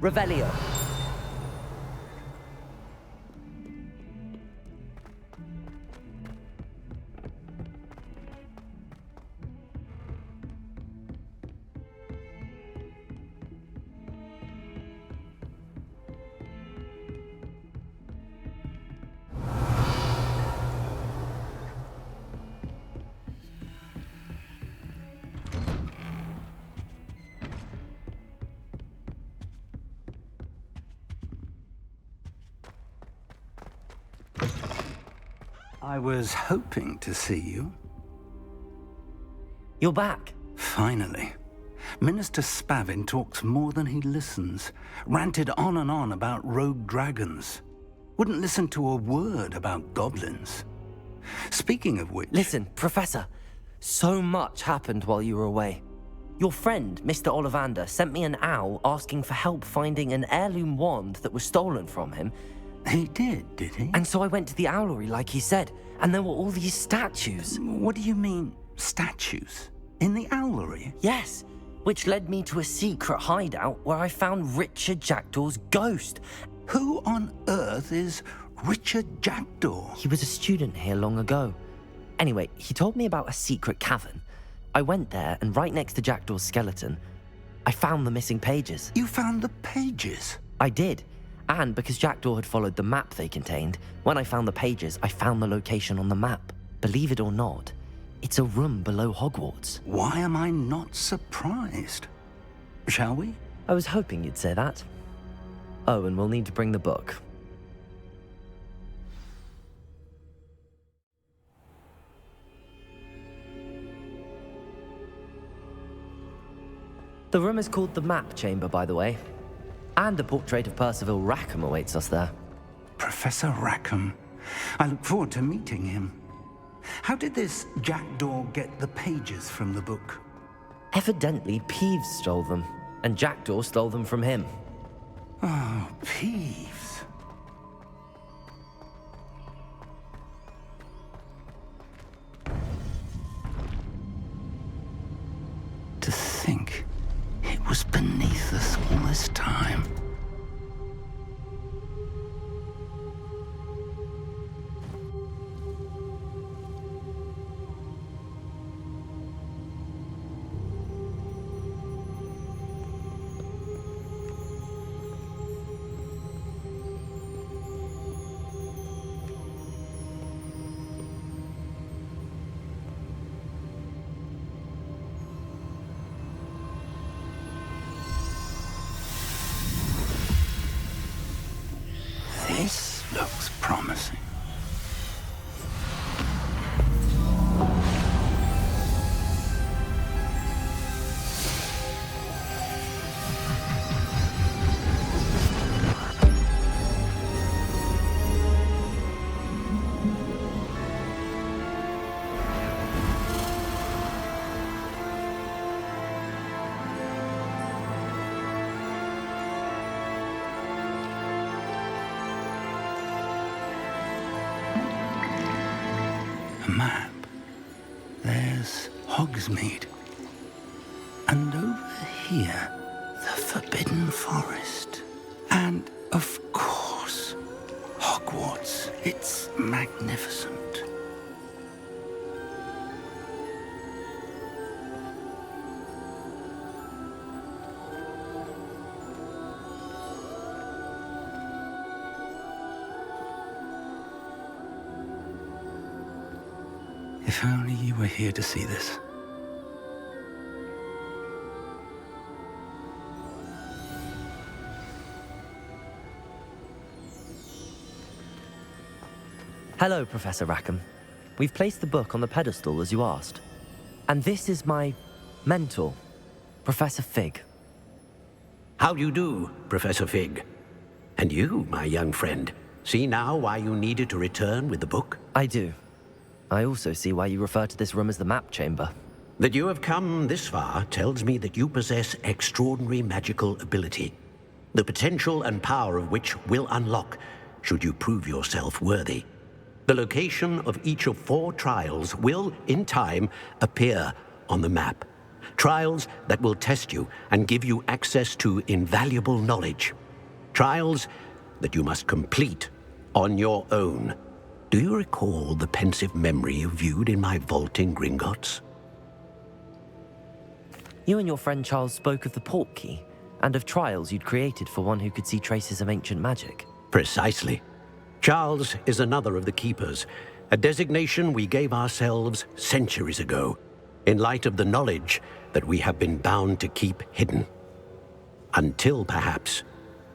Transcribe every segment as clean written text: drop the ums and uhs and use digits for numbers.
Revelio. I was hoping to see you. You're back. Finally. Minister Spavin talks more than he listens. Ranted on and on about rogue dragons. Wouldn't listen to a word about goblins. Speaking of which... Listen, Professor. So much happened while you were away. Your friend, Mr. Ollivander, sent me an owl asking for help finding an heirloom wand that was stolen from him. He did he? And so I went to the owlery like he said, and there were all these statues. What do you mean, statues? In the owlery? Yes, which led me to a secret hideout where I found Richard Jackdaw's ghost. Who on earth is Richard Jackdaw? He was a student here long ago. Anyway, he told me about a secret cavern. I went there, and right next to Jackdaw's skeleton, I found the missing pages. You found the pages? I did. And because Jackdaw had followed the map they contained, when I found the pages, I found the location on the map. Believe it or not, it's a room below Hogwarts. Why am I not surprised? Shall we? I was hoping you'd say that. Oh, and we'll need to bring the book. The room is called the Map Chamber, by the way. And a portrait of Percival Rackham awaits us there. Professor Rackham. I look forward to meeting him. How did this Jackdaw get the pages from the book? Evidently, Peeves stole them, and Jackdaw stole them from him. Oh, Peeves. To think it was beneath us all this time. This looks promising. A map. There's Hogsmeade. And over here, the Forbidden Forest. And, of course, Hogwarts. It's magnificent. If only you were here to see this. Hello, Professor Rackham. We've placed the book on the pedestal as you asked. And this is my mentor, Professor Fig. How do you do, Professor Fig? And you, my young friend, see now why you needed to return with the book? I do. I also see why you refer to this room as the Map Chamber. That you have come this far tells me that you possess extraordinary magical ability, the potential and power of which will unlock should you prove yourself worthy. The location of each of 4 trials will, in time, appear on the map, Trials that will test you and give you access to invaluable knowledge. Trials that you must complete on your own. Do you recall the pensive memory you viewed in my vault in Gringotts? You and your friend Charles spoke of the port key and of trials you'd created for one who could see traces of ancient magic. Precisely. Charles is another of the Keepers, a designation we gave ourselves centuries ago, in light of the knowledge that we have been bound to keep hidden. Until, perhaps,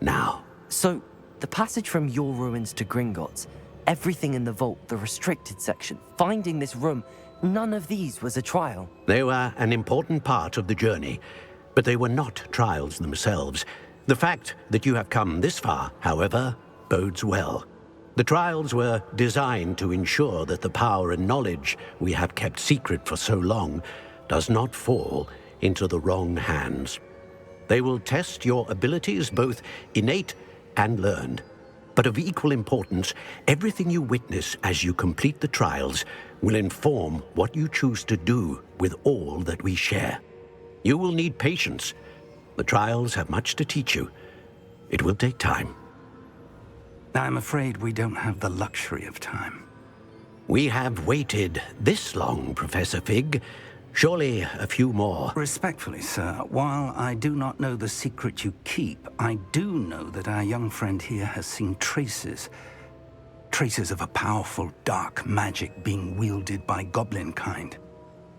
now. So, the passage from your ruins to Gringotts, everything in the vault, the restricted section, finding this room, none of these was a trial. They were an important part of the journey, but they were not trials themselves. The fact that you have come this far, however, bodes well. The trials were designed to ensure that the power and knowledge we have kept secret for so long does not fall into the wrong hands. They will test your abilities, both innate and learned. But of equal importance, everything you witness as you complete the trials will inform what you choose to do with all that we share. You will need patience. The trials have much to teach you. It will take time. I'm afraid we don't have the luxury of time. We have waited this long, Professor Fig. Surely a few more. Respectfully, sir, while I do not know the secret you keep, I do know that our young friend here has seen traces of a powerful dark magic being wielded by goblin kind.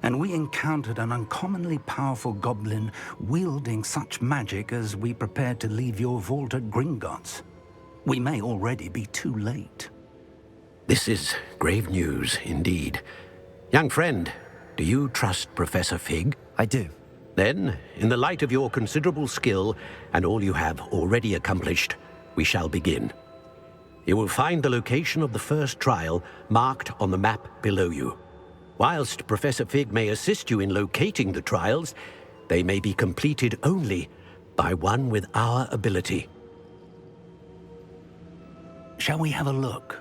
And we encountered an uncommonly powerful goblin wielding such magic as we prepared to leave your vault at Gringotts. We may already be too late. This is grave news indeed. Young friend, do you trust Professor Fig? I do. Then, in the light of your considerable skill and all you have already accomplished, we shall begin. You will find the location of the first trial marked on the map below you. Whilst Professor Fig may assist you in locating the trials, they may be completed only by one with our ability. Shall we have a look?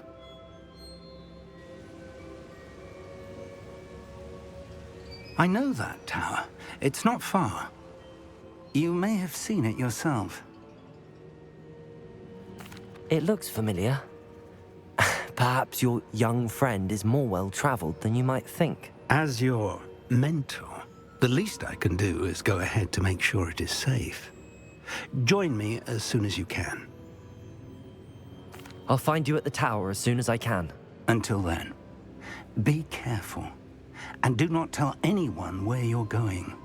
I know that tower. It's not far. You may have seen it yourself. It looks familiar. Perhaps your young friend is more well-traveled than you might think. As your mentor, the least I can do is go ahead to make sure it is safe. Join me as soon as you can. I'll find you at the tower as soon as I can. Until then, be careful, and do not tell anyone where you're going.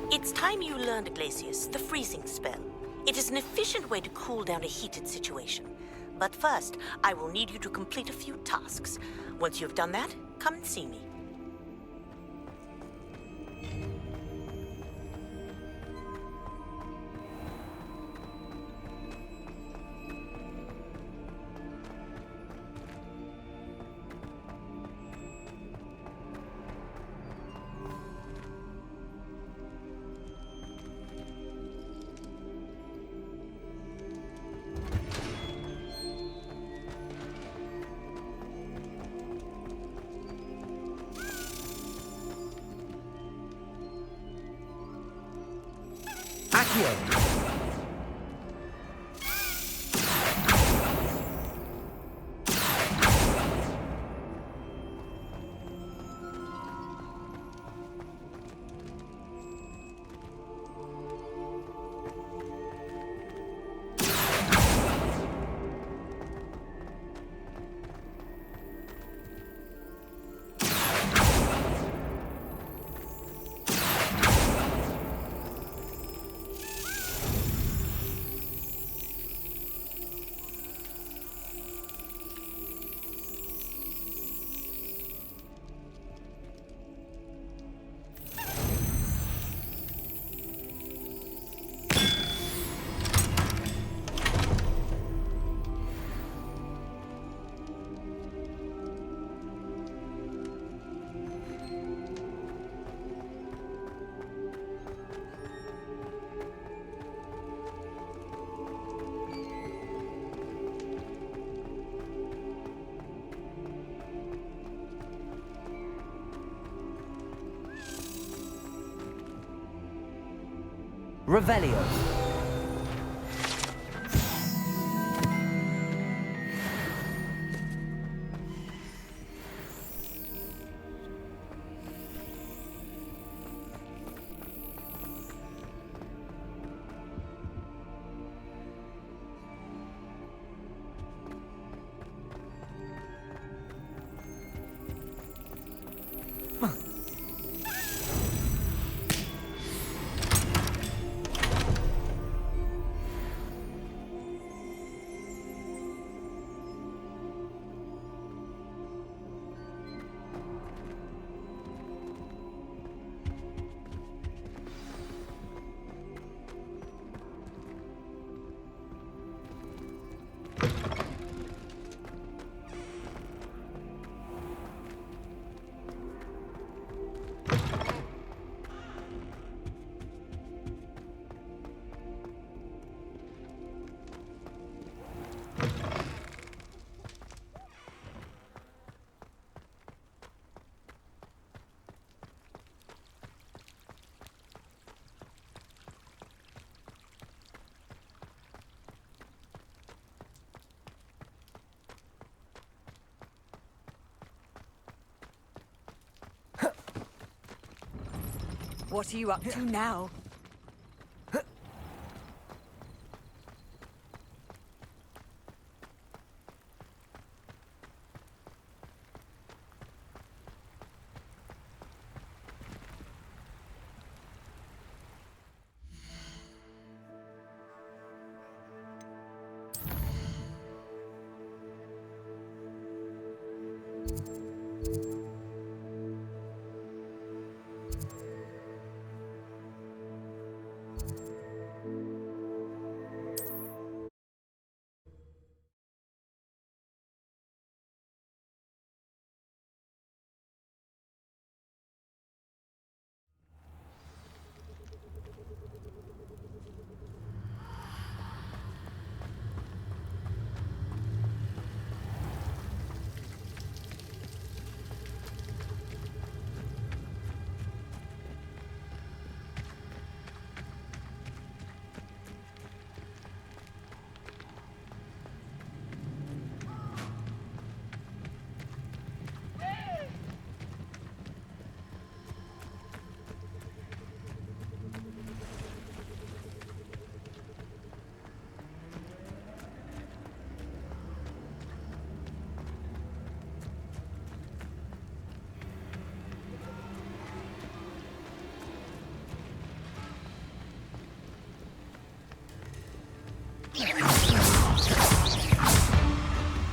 It's time you learned, Glacius, the freezing spell. It is an efficient way to cool down a heated situation. But first, I will need you to complete a few tasks. Once you've done that, come and see me. Accio! Revelio. What are you up to now?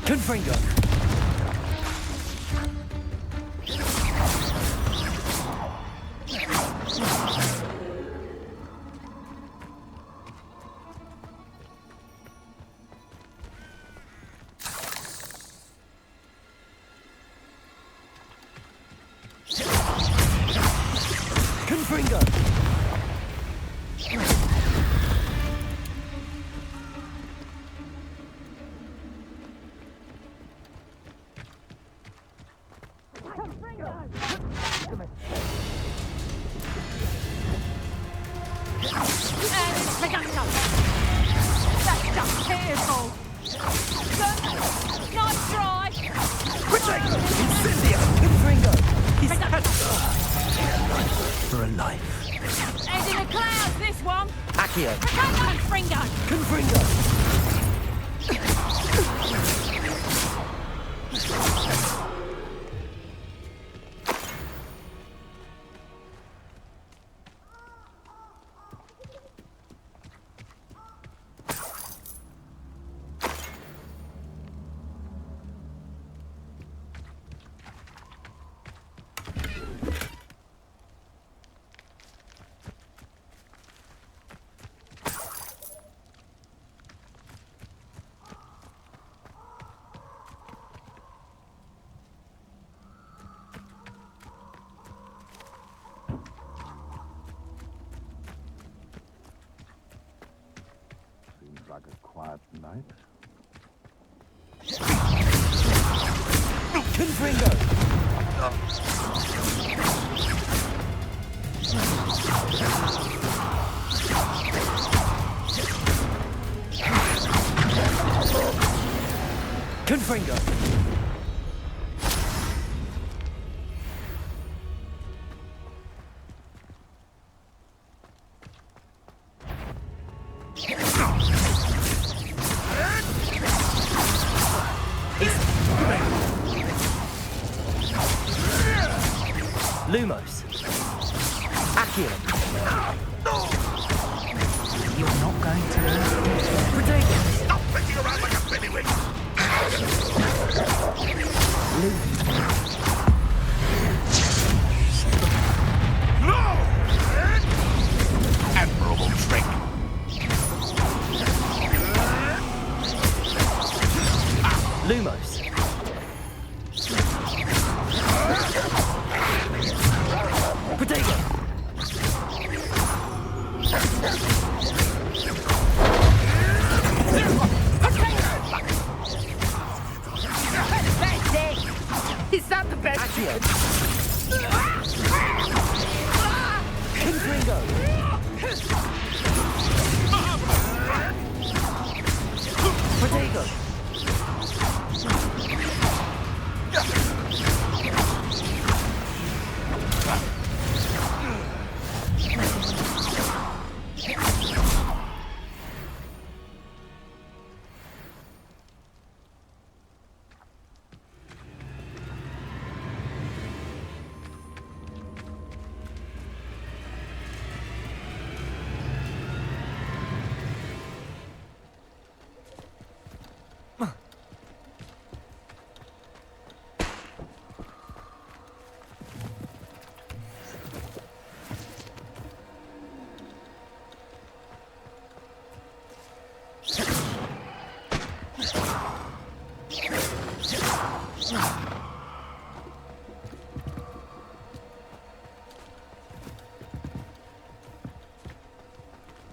Confringo. Confringo. For a life. Head in the clouds, this one! Accio. Confringo! Confringo. Like a quiet night. Confringo. Confringo! Lumos. Accio. You're not going to... Protego. Stop fishing around like a pennywig! No! Admirable trick. Lumos. Protego. Is that the best? Accio. Confringo. Protego.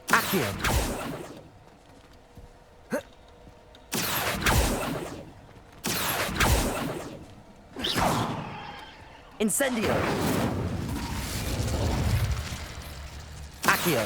Accio. Incendio. Accio.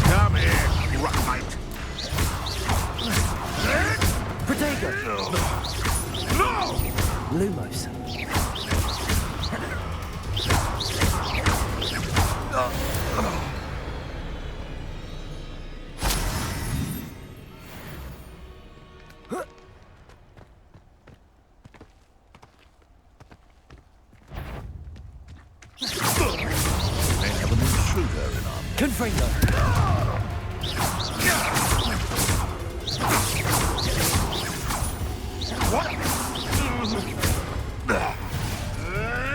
Come here, rockmite. Protego. No! Lumos. May have an intruder in our Confringo. What?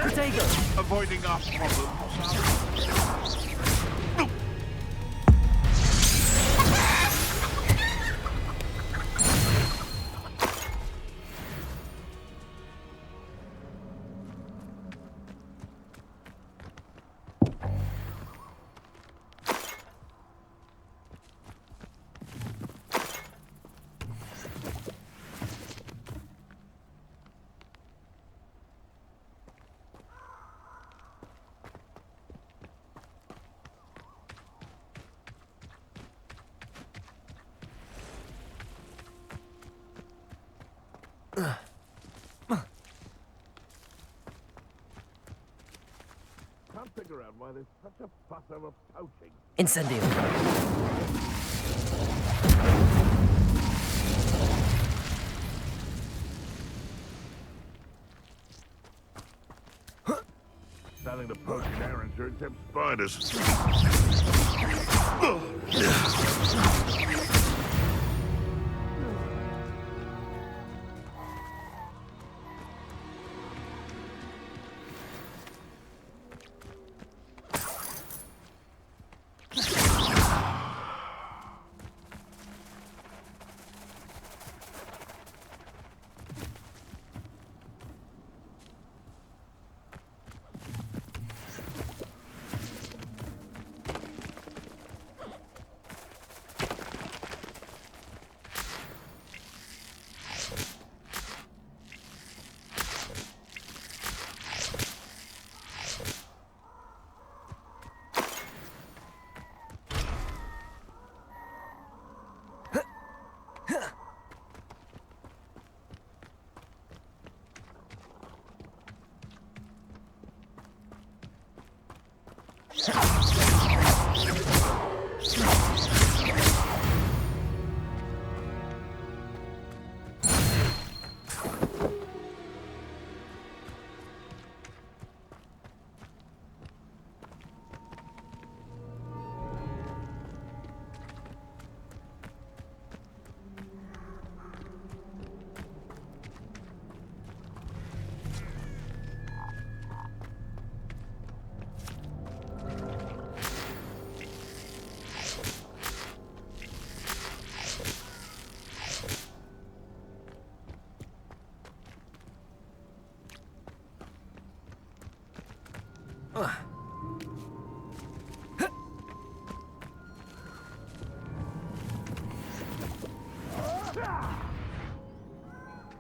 Protego. Avoiding our problems. Can't figure out why there's such a fuss over poaching. Incendio. Selling the poaching errands are exempt spiders.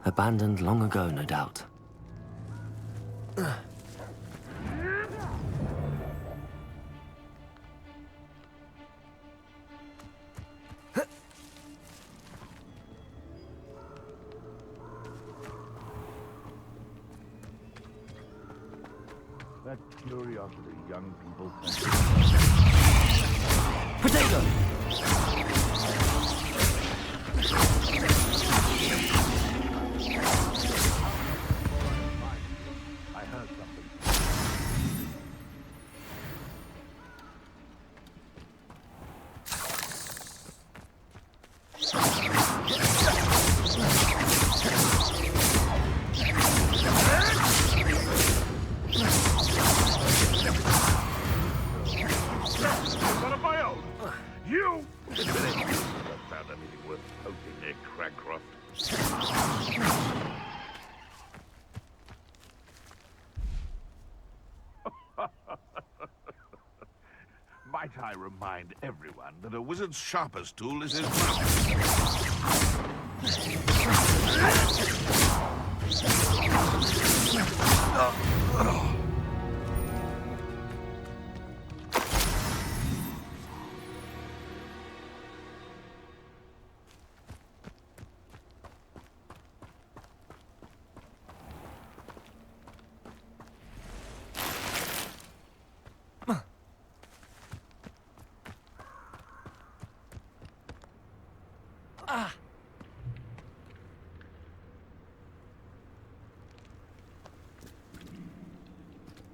Abandoned long ago, no doubt. That curiosity young people Potato! I heard something. One of my own. You! Wait a minute. I haven't found anything worth poking there, Cragcroft. Might I remind everyone that a wizard's sharpest tool is his mouth?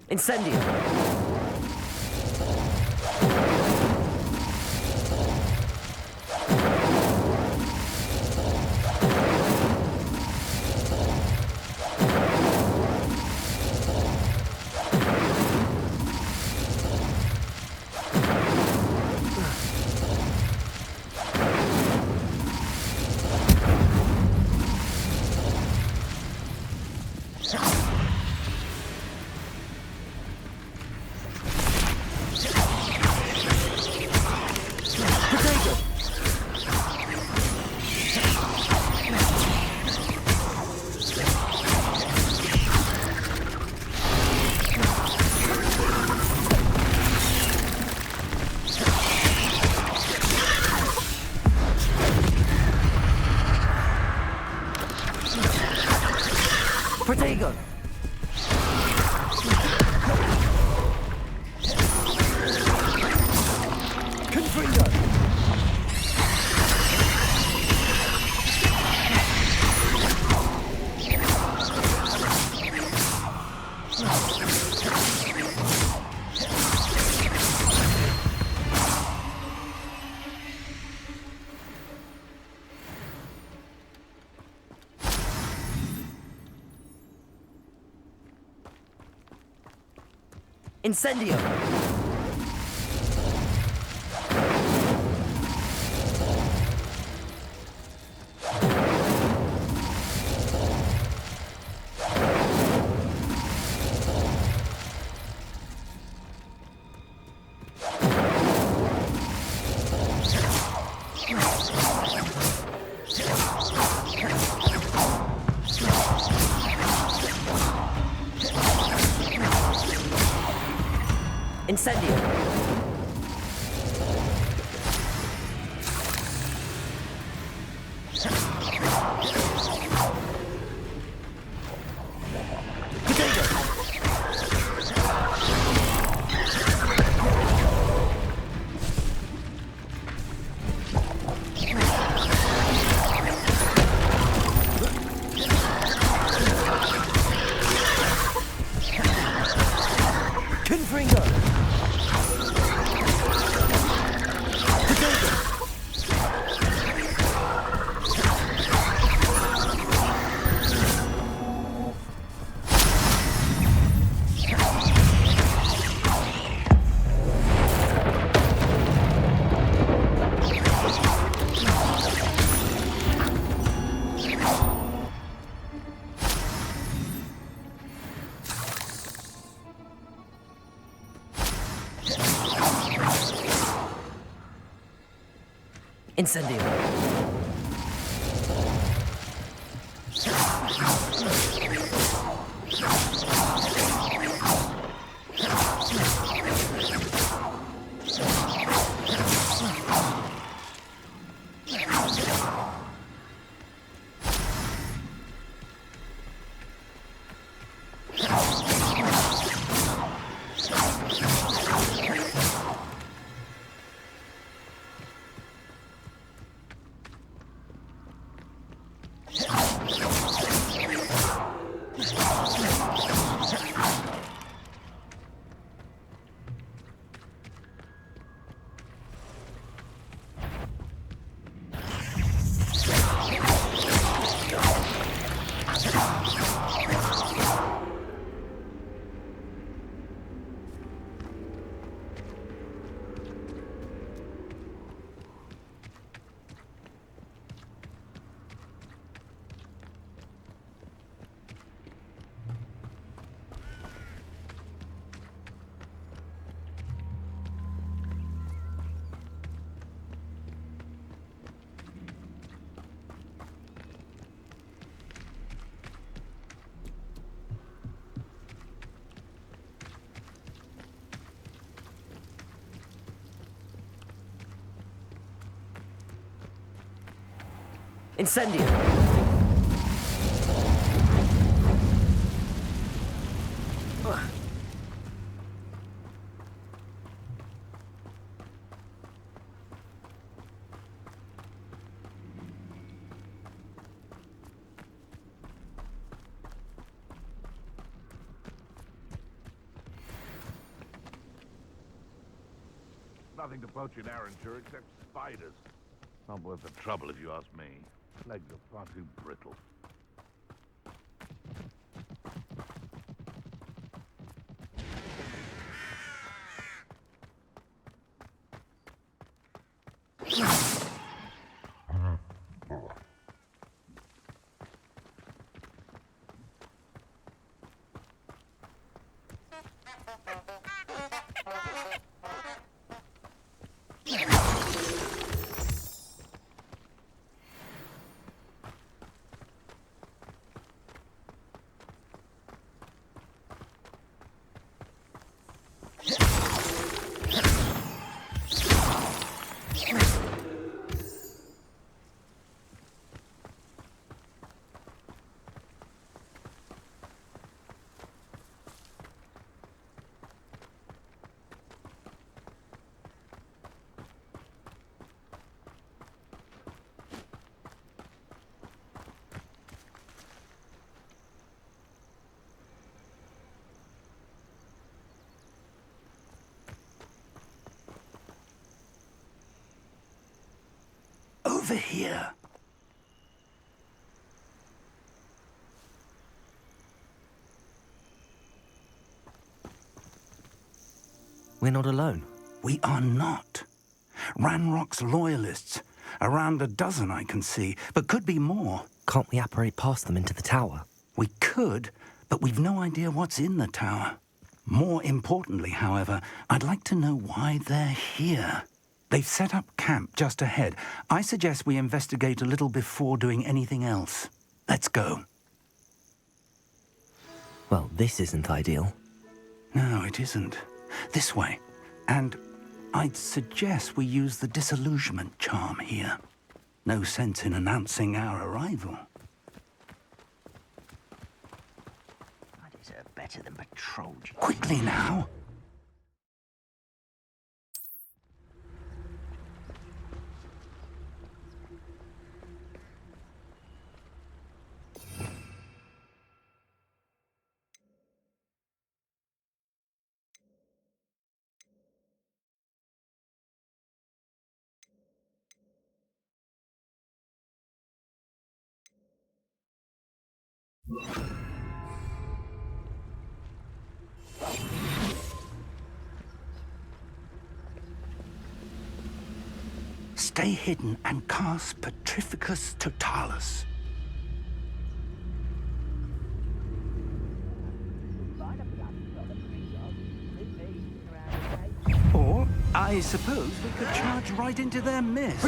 Incendio! Protego! Confringo! Incendio! Incendio! Confringo! Incendio. Incendio. Nothing to poach in Arranger except spiders. Not worth the trouble if you ask me. Legs are far too brittle. Over here. We're not alone. We are not. Ranrock's loyalists. Around a dozen I can see, but could be more. Can't we apparate past them into the tower? We could, but we've no idea what's in the tower. More importantly, however, I'd like to know why they're here. They've set up camp just ahead. I suggest we investigate a little before doing anything else. Let's go. Well, this isn't ideal. No, it isn't. This way. And I'd suggest we use the disillusionment charm here. No sense in announcing our arrival. I deserve better than patrol duty. Quickly now. Stay hidden and cast Petrificus Totalis. Or I suppose we could charge right into their mist.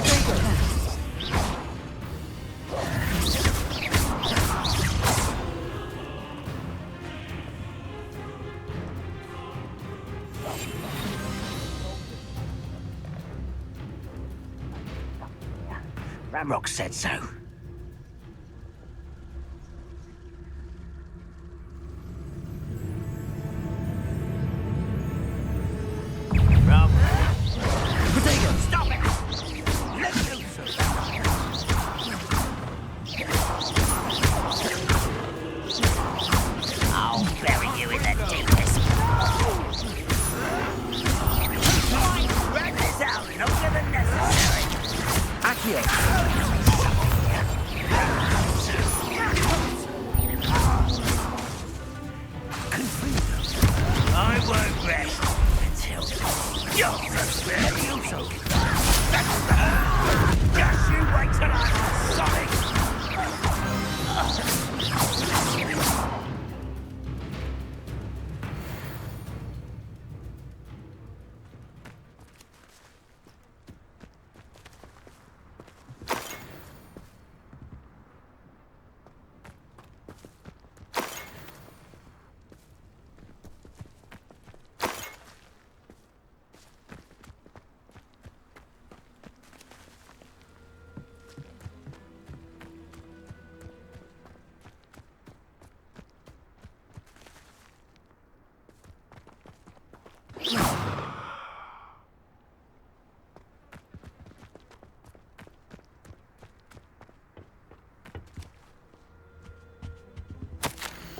Ramrock said so. Stop it! Let go, sir. I'll bury you in the deepest. Drag this out longer than necessary. I won't rest until you're suspended. Just you wait till I'm Sonic.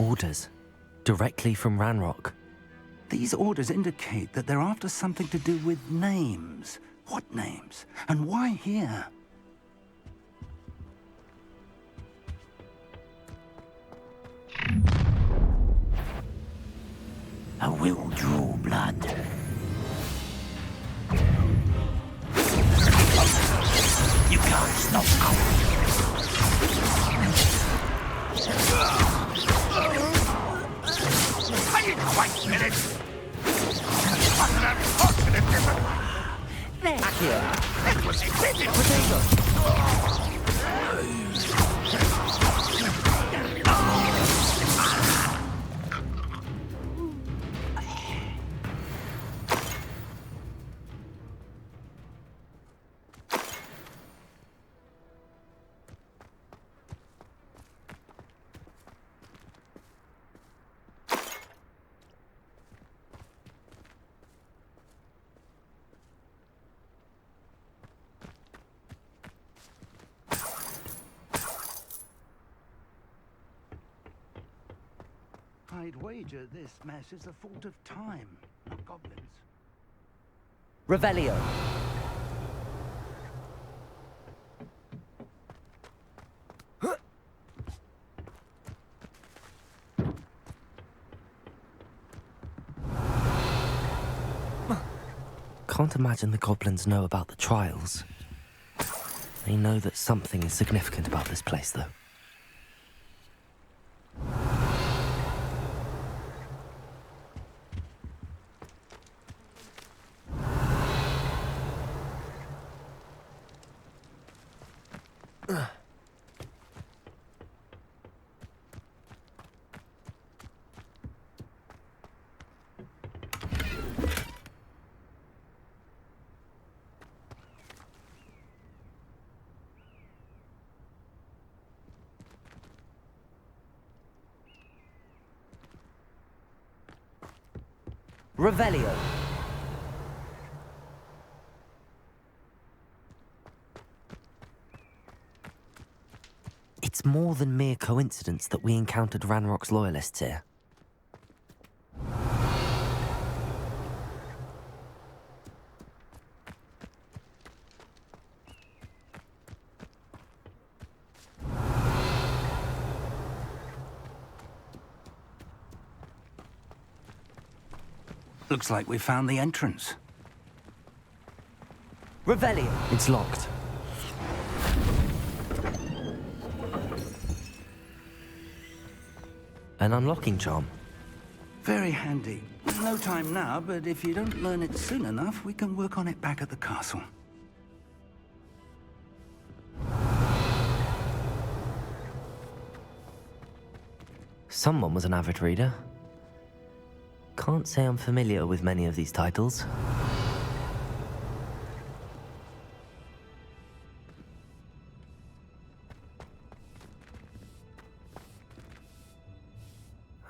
Orders. Directly from Ranrock. These orders indicate that they're after something to do with names. What names? And why here? I will draw blood. You can't stop I didn't quite get it. Wasn't unfortunate, different. Accio. That was intended. I'd wager this mess is the fault of time, not goblins. Revelio. Can't imagine the goblins know about the trials. They know that something is significant about this place, though. Revelio. It's more than mere coincidence that we encountered Ranrock's loyalists here. Looks like we found the entrance. Revelio. It's locked. An unlocking charm. Very handy. No time now, but if you don't learn it soon enough, we can work on it back at the castle. Someone was an avid reader. Can't say I'm familiar with many of these titles.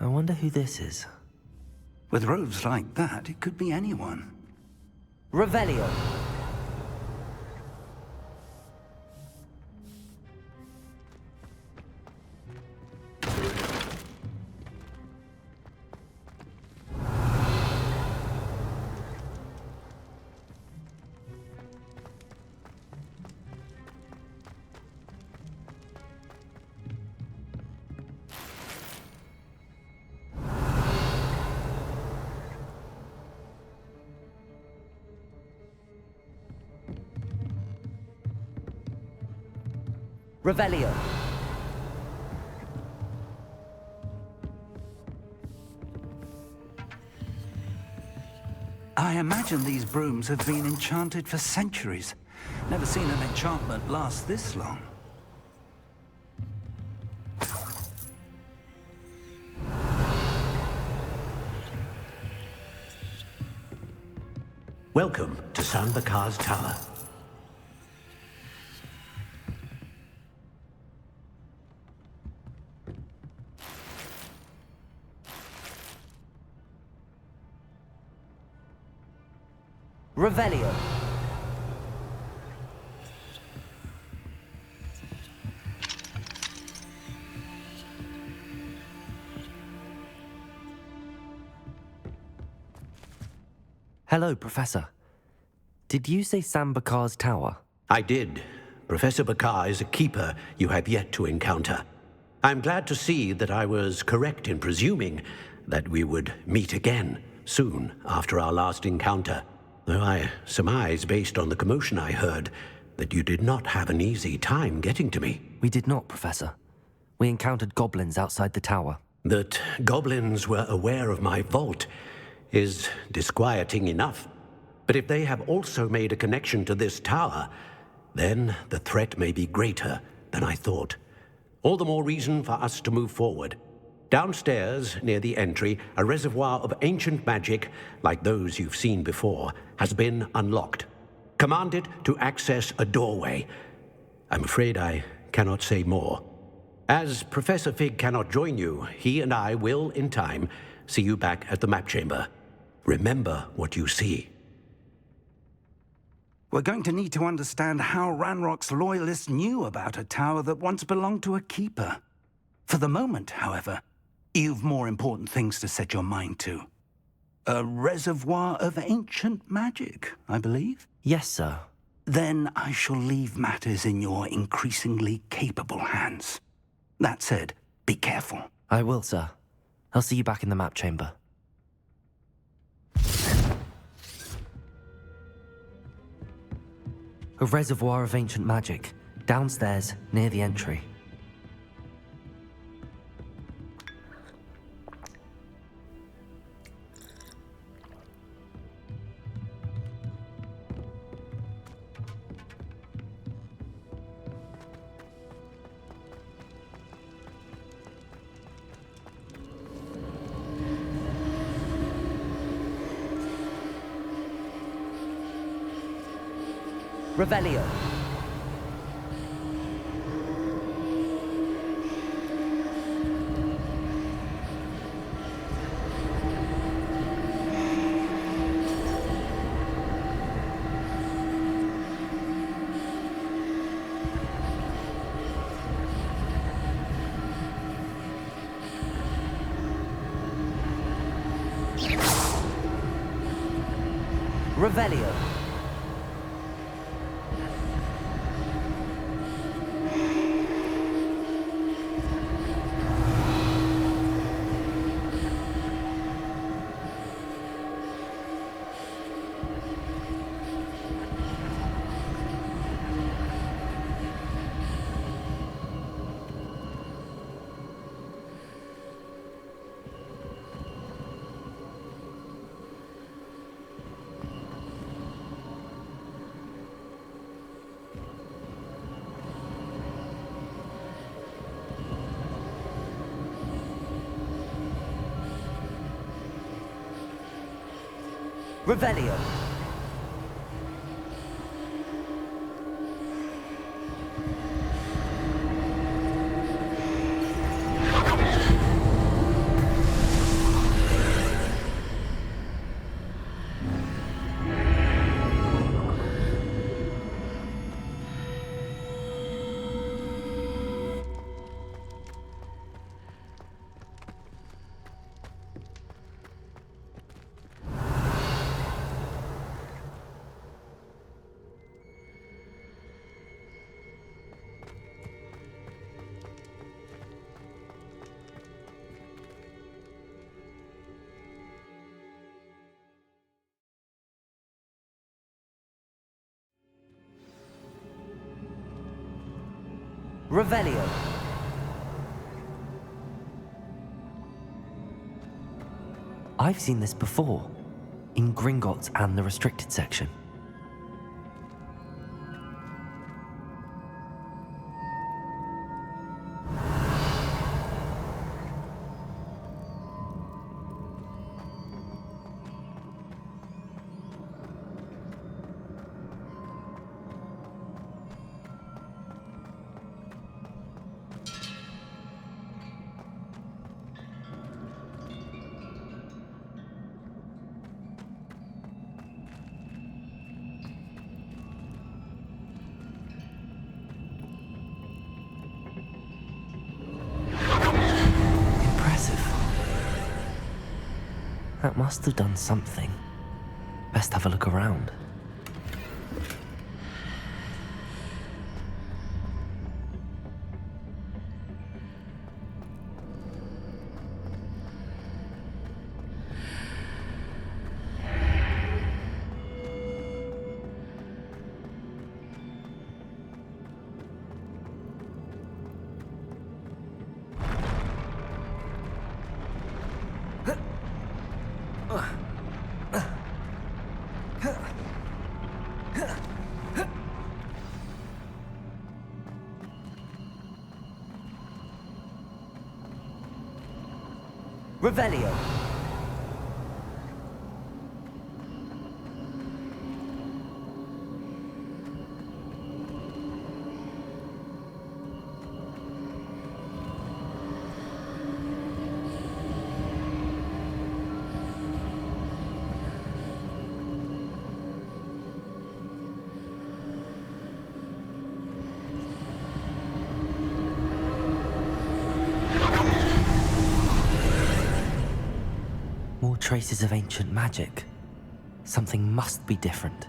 I wonder who this is. With robes like that, it could be anyone. Revelio. Revelio. I imagine these brooms have been enchanted for centuries. Never seen an enchantment last this long. Welcome to Sambakar's Tower. Revelio. Hello, Professor. Did you say Sambakar's Tower? I did. Professor Bakar is a keeper you have yet to encounter. I'm glad to see that I was correct in presuming that we would meet again soon after our last encounter. Though I surmise, based on the commotion I heard, that you did not have an easy time getting to me. We did not, Professor. We encountered goblins outside the tower. That goblins were aware of my vault is disquieting enough. But if they have also made a connection to this tower, then the threat may be greater than I thought. All the more reason for us to move forward. Downstairs, near the entry, a reservoir of ancient magic, like those you've seen before, has been unlocked. Command it to access a doorway. I'm afraid I cannot say more. As Professor Fig cannot join you, he and I will, in time, see you back at the map chamber. Remember what you see. We're going to need to understand how Ranrock's loyalists knew about a tower that once belonged to a keeper. For the moment, however, you've more important things to set your mind to. A reservoir of ancient magic, I believe? Yes, sir. Then I shall leave matters in your increasingly capable hands. That said, be careful. I will, sir. I'll see you back in the map chamber. A reservoir of ancient magic, downstairs, near the entry. Revelio. Revelio. Revelio. Revelio. I've seen this before, in Gringotts and the restricted section. That must have done something. Best have a look around. Revelio. More traces of ancient magic. Something must be different.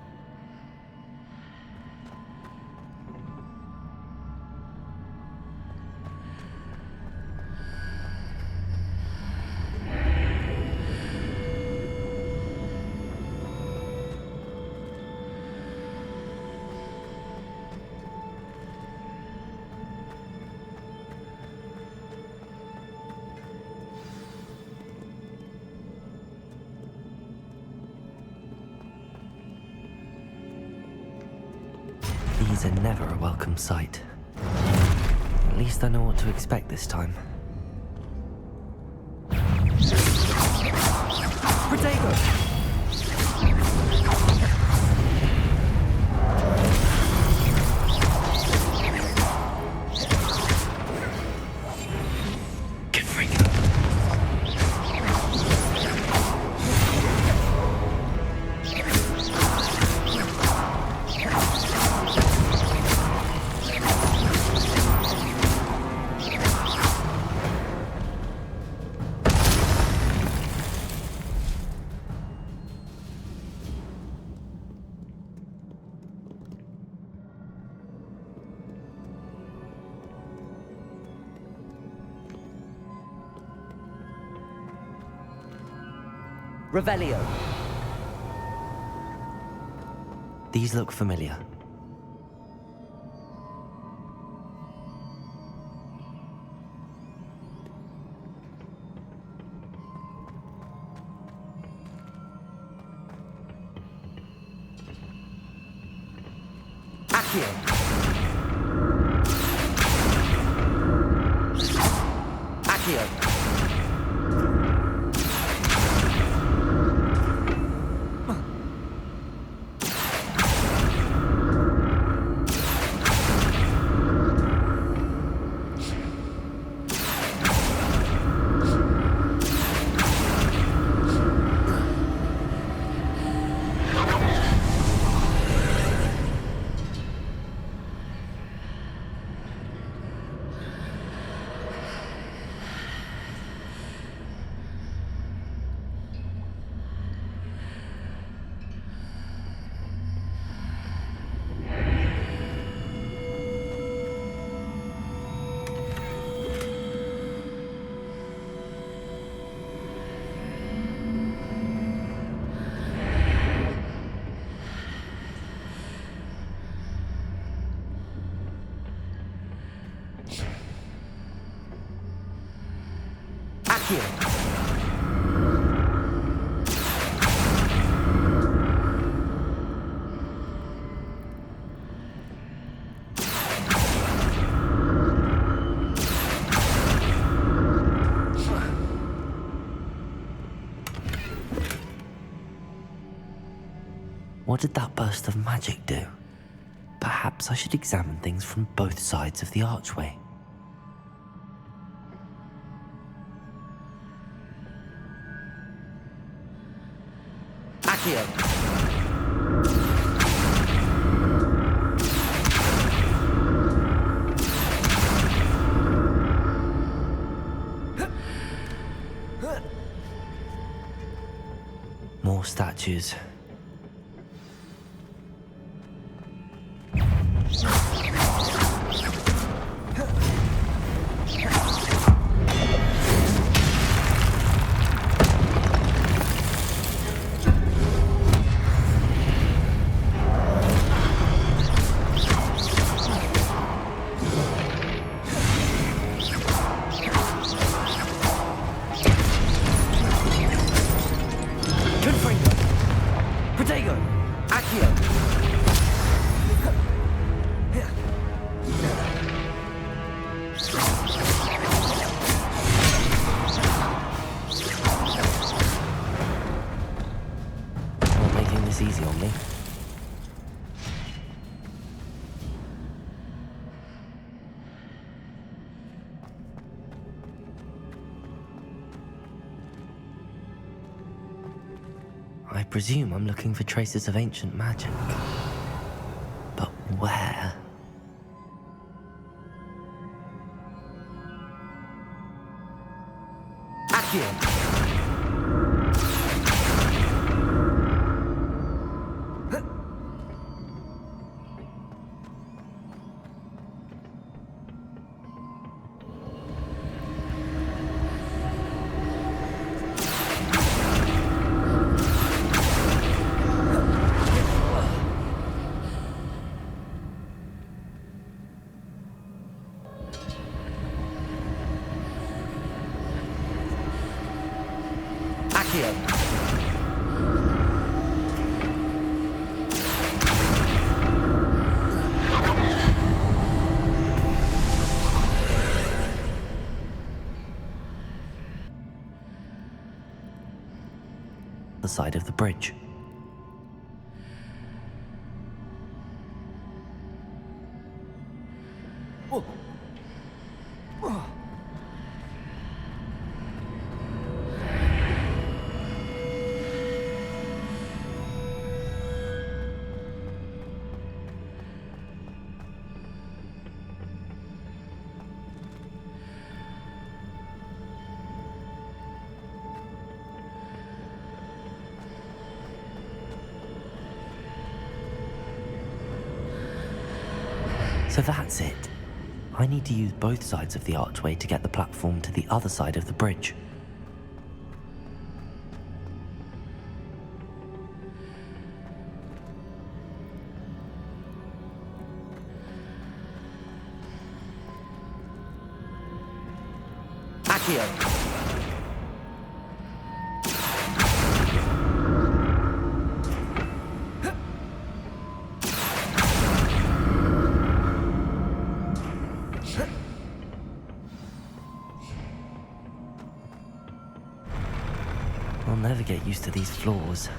These are never a welcome sight. At least I know what to expect this time. Protego! Revelio. These look familiar. Accio. Accio. Accio! What did that burst of magic do? Perhaps I should examine things from both sides of the archway. Accio! More statues. Easy on me. I presume I'm looking for traces of ancient magic. But where? Accio! The side of the bridge. So that's it. I need to use both sides of the archway to get the platform to the other side of the bridge. Accio! I'll never get used to these floors.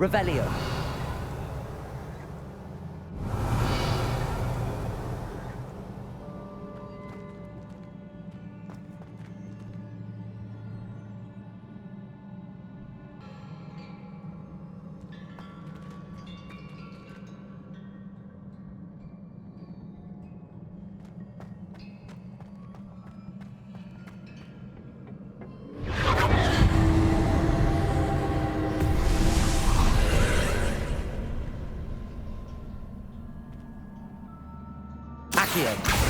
Revelio. Accio.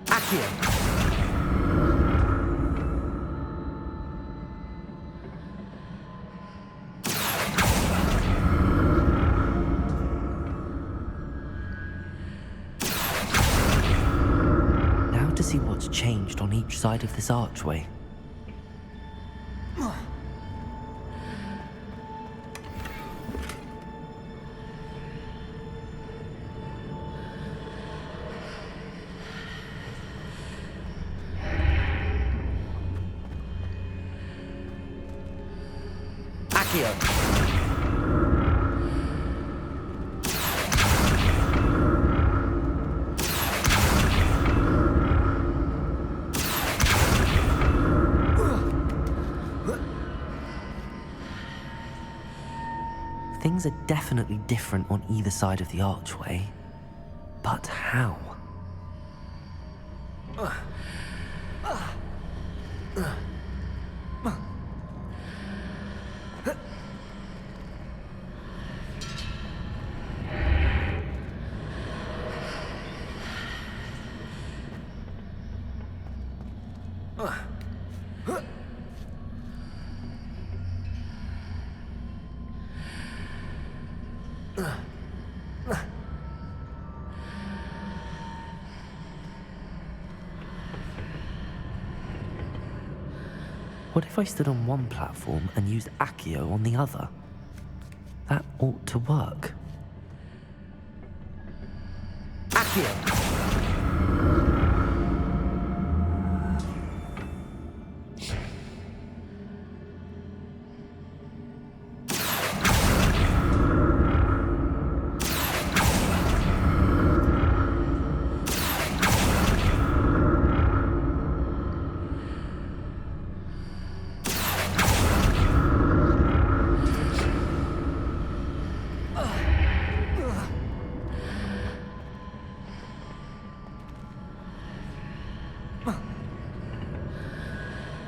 Accio. Now to see what's changed on each side of this archway. Accio. Things are definitely different on either side of the archway. But how? What if I stood on one platform and used Accio on the other? That ought to work. Accio!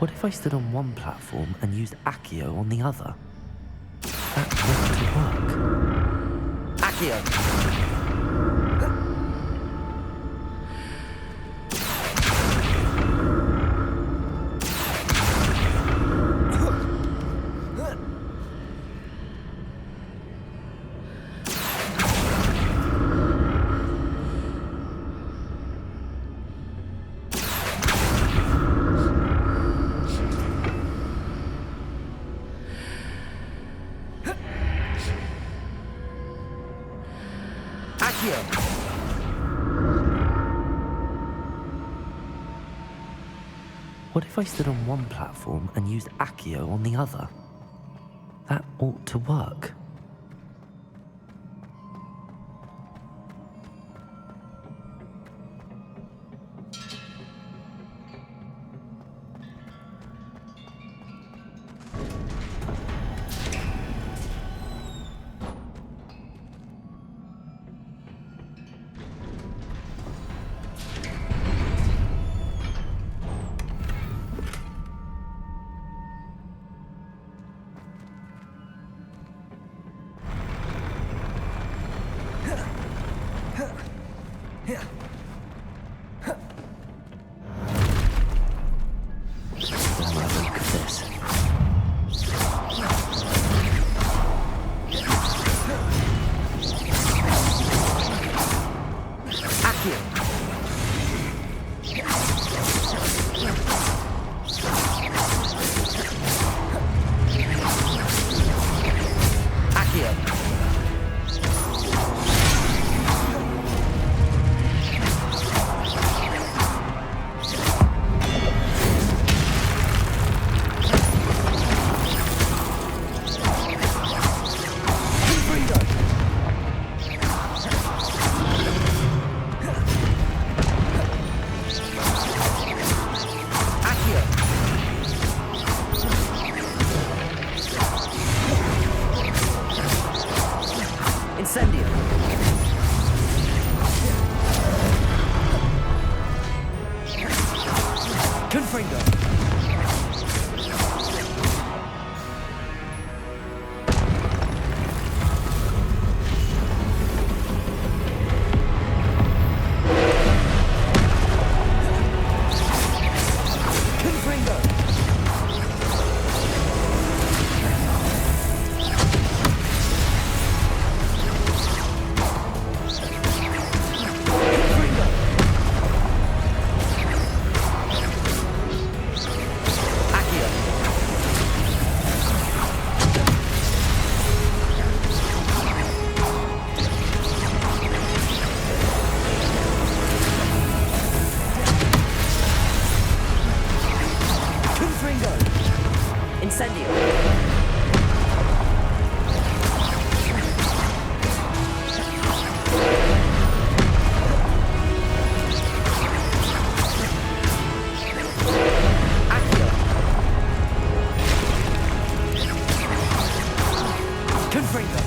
What if I stood on one platform and used Accio on the other? That ought to work. Accio! What if I stood on one platform and used Accio on the other? That ought to work. Accio. Accio. Incendio. Confringo. Confringo. Incendio. Accio. Confringo.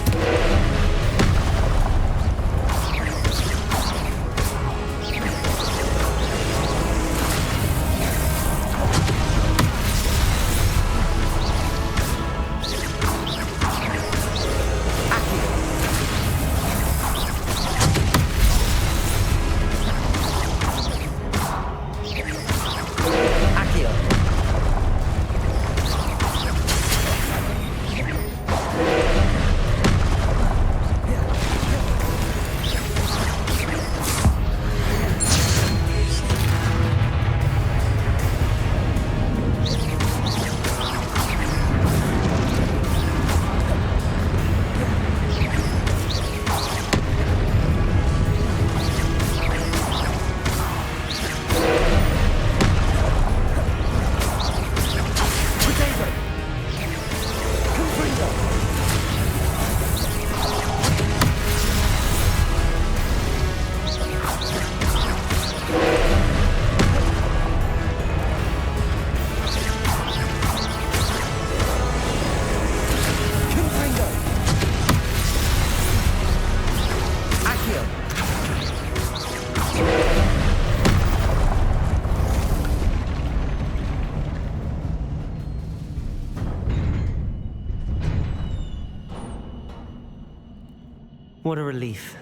What a relief.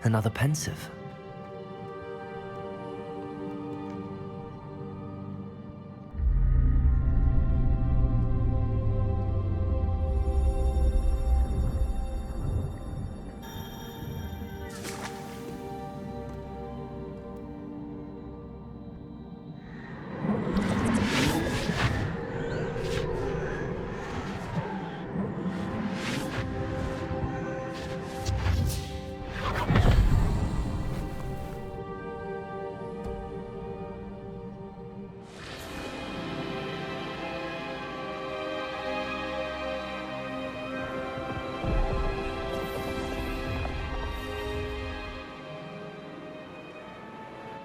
Another pensive.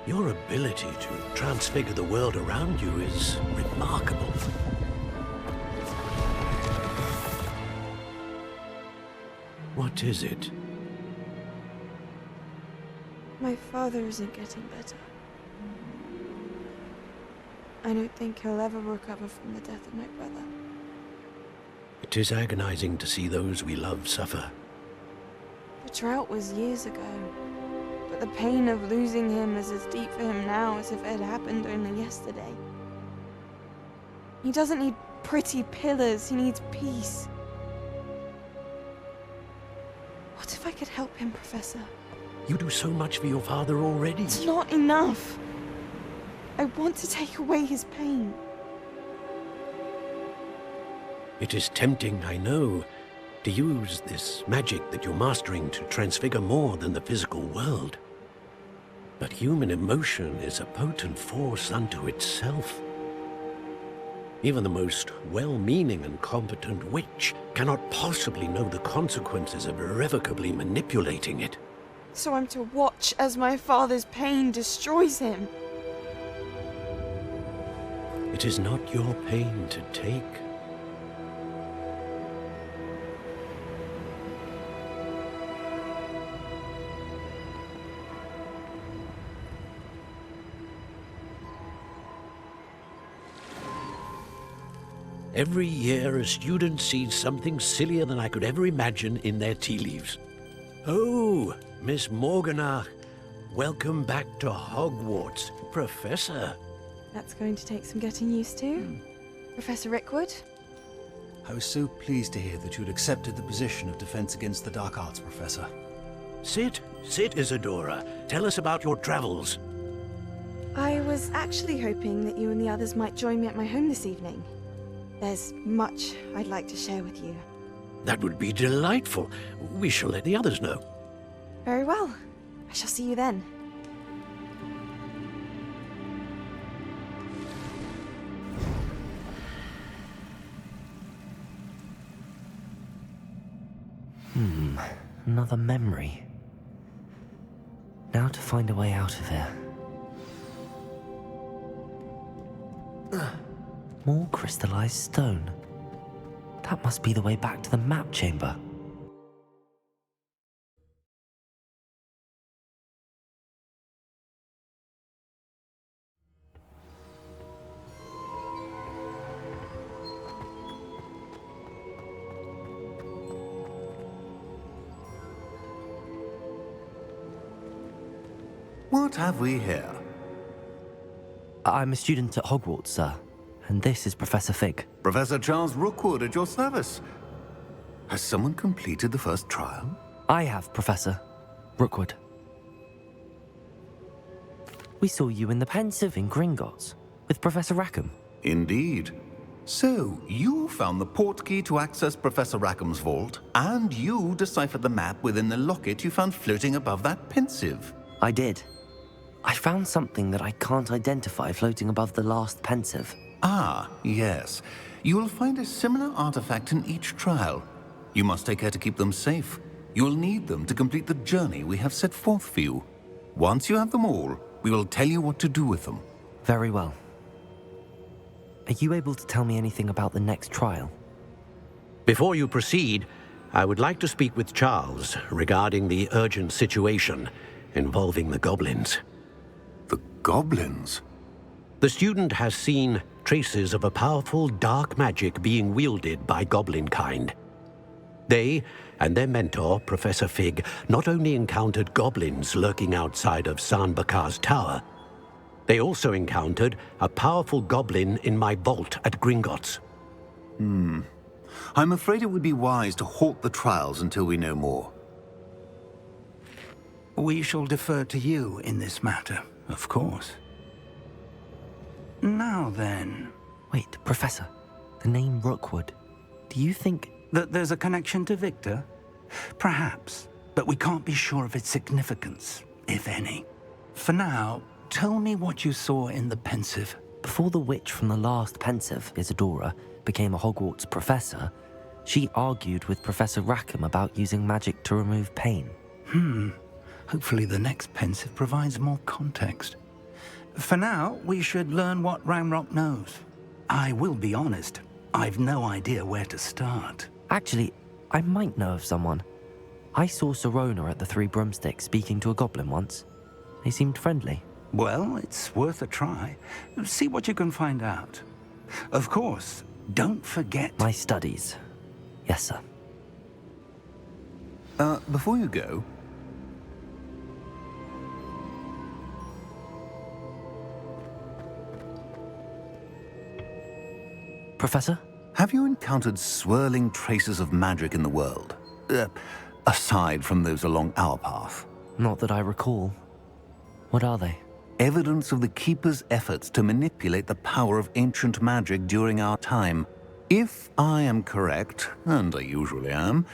Your ability to transfigure the world around you is remarkable. What is it? My father isn't getting better. I don't think he'll ever recover from the death of my brother. It is agonizing to see those we love suffer. The drought was years ago, but the pain of losing him is as deep for him now as if it had happened only yesterday. He doesn't need pretty pillars, he needs peace. What if I could help him, Professor? You do so much for your father already. It's not enough. I want to take away his pain. It is tempting, I know, to use this magic that you're mastering to transfigure more than the physical world. But human emotion is a potent force unto itself. Even the most well-meaning and competent witch cannot possibly know the consequences of irrevocably manipulating it. So I'm to watch as my father's pain destroys him. It is not your pain to take. Every year, a student sees something sillier than I could ever imagine in their tea leaves. Oh, Miss Morganach, welcome back to Hogwarts, Professor. That's going to take some getting used to. Professor Rickwood? I was so pleased to hear that you'd accepted the position of Defense Against the Dark Arts, Professor. Sit, Isadora. Tell us about your travels. I was actually hoping that you and the others might join me at my home this evening. There's much I'd like to share with you. That would be delightful. We shall let the others know. Very well. I shall see you then. Another memory. Now to find a way out of here. More crystallized stone. That must be the way back to the map chamber. What have we here? I'm a student at Hogwarts, sir. And this is Professor Fig. Professor Charles Rookwood at your service. Has someone completed the first trial? I have, Professor Rookwood. We saw you in the Pensive in Gringotts with Professor Rackham. Indeed. So, you found the portkey to access Professor Rackham's vault, and you deciphered the map within the locket you found floating above that Pensive. I did. I found something that I can't identify floating above the last Pensive. Ah, yes. You will find a similar artifact in each trial. You must take care to keep them safe. You will need them to complete the journey we have set forth for you. Once you have them all, we will tell you what to do with them. Very well. Are you able to tell me anything about the next trial? Before you proceed, I would like to speak with Charles regarding the urgent situation involving the goblins. The goblins? The student has seen traces of a powerful dark magic being wielded by goblin kind. They and their mentor, Professor Fig, not only encountered goblins lurking outside of San Bakar's tower, they also encountered a powerful goblin in my vault at Gringotts. I'm afraid it would be wise to halt the trials until we know more. We shall defer to you in this matter, of course. Now then... Wait, Professor. The name Rookwood. Do you think... that there's a connection to Victor? Perhaps, but we can't be sure of its significance, if any. For now, tell me what you saw in the Pensive. Before the witch from the last Pensive, Isadora, became a Hogwarts professor, she argued with Professor Rackham about using magic to remove pain. Hopefully the next Pensive provides more context. For now, we should learn what Ranrock knows. I will be honest, I've no idea where to start. Actually, I might know of someone. I saw Sirona at the Three Broomsticks speaking to a goblin once. They seemed friendly. Well, it's worth a try. See what you can find out. Of course, don't forget... My studies. Yes, sir. Before you go, Professor? Have you encountered swirling traces of magic in the world? Aside from those along our path? Not that I recall. What are they? Evidence of the Keeper's efforts to manipulate the power of ancient magic during our time. If I am correct, and I usually am,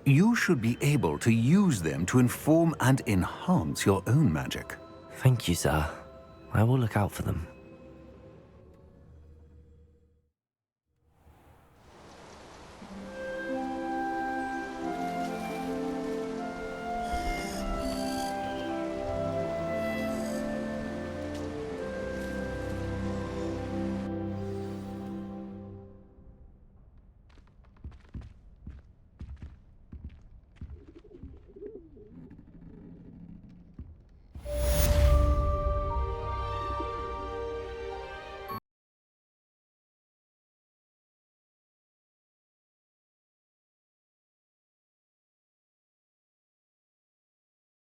you should be able to use them to inform and enhance your own magic. Thank you, sir. I will look out for them.